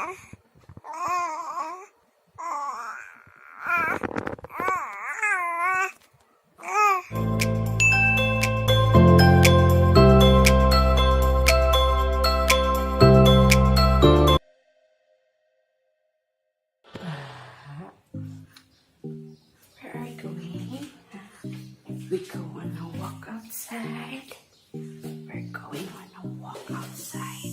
We go on a walk outside. We're going on a walk outside.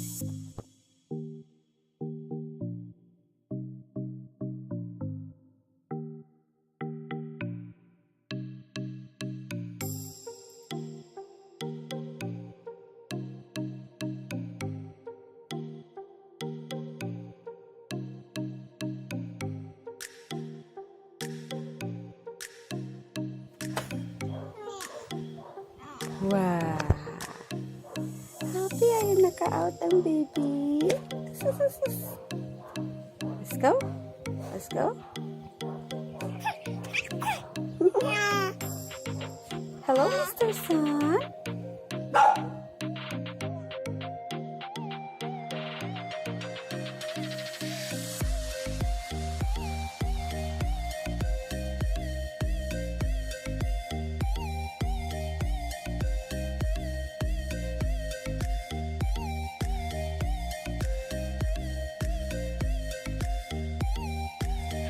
Wow! Happy ay naka-out ang baby. Let's go. Let's go. Hello, Mr. Sun.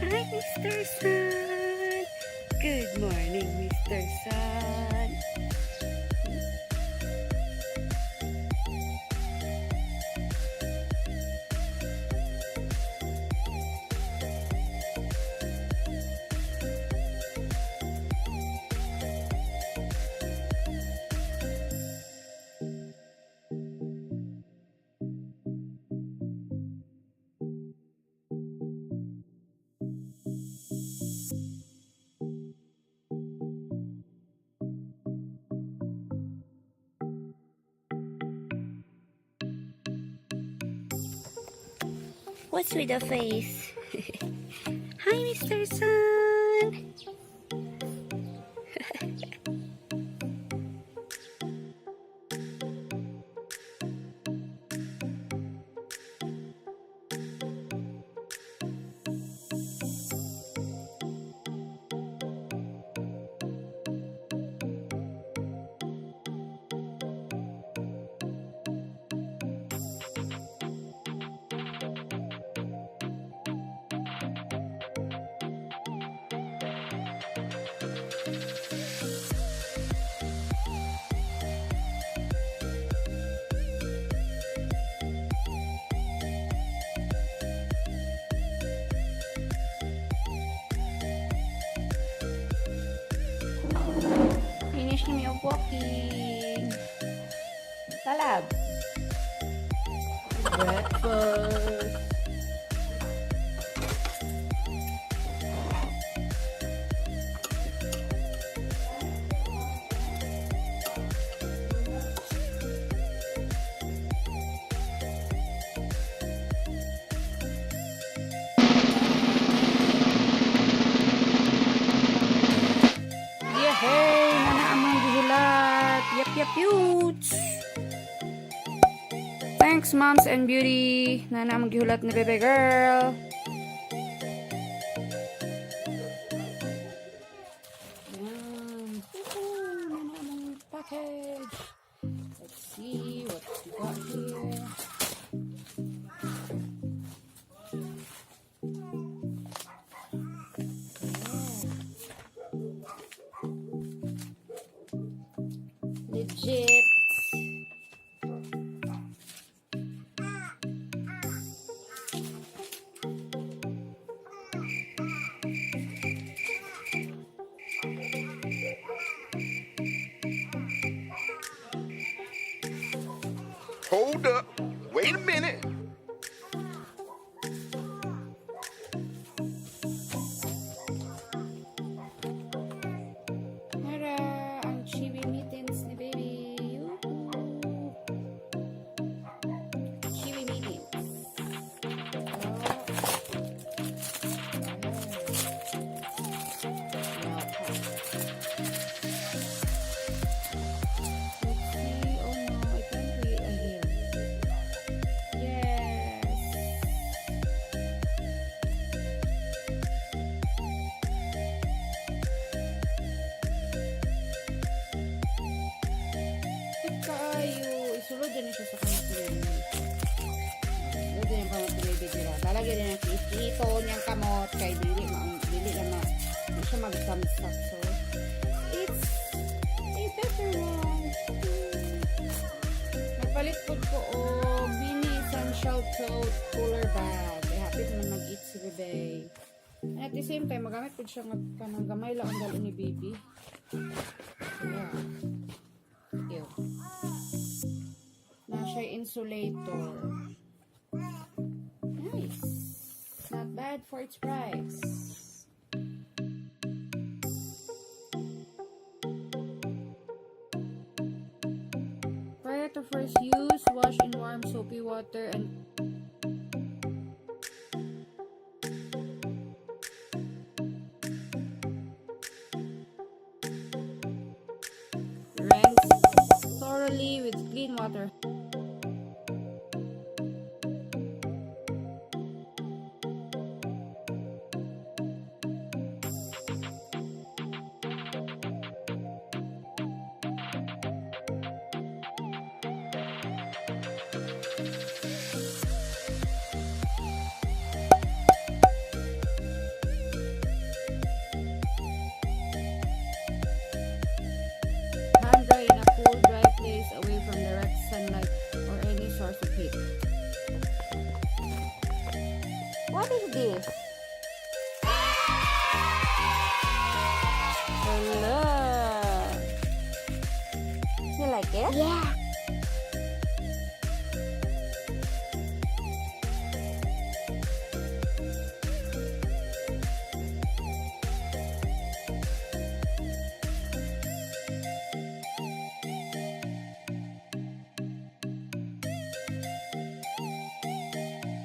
Hi, Mr. Sun. Good morning, Mr. Sun. What's with the face? Hi, Mr. Sun. Finish na yung walking. Talab. Breakfast. Yehey! Nanaamang gihulat. Yap, yuts! Thanks, moms and beauty. Nanaamang gihulat ni baby girl. Nanaamang package. Let's see what we got here. Legit. Hold up. Wait a minute. Tara, ang chibi mittens ni baby. Chibi mittens. yung kamot ni baby dira. Lalagyan din ng ito niyang kamot kay dili na siya magsamsak. So, it's a better one. Nagpalit po ko o Bini Essential Cloth Cooler Bag. Kaya happy naman mag-eat si bebe. And at the same time, magamit po siya ng gamay lang ang dalo ni baby. Yeah. Ew. Na siya insulator. Nice. Not bad for its price. Prior to first use, wash in warm soapy water and rinse thoroughly with clean water. Hand dry in a cool, dry place away from direct sunlight or any source of heat. What is this? Hello. You like it? Yeah.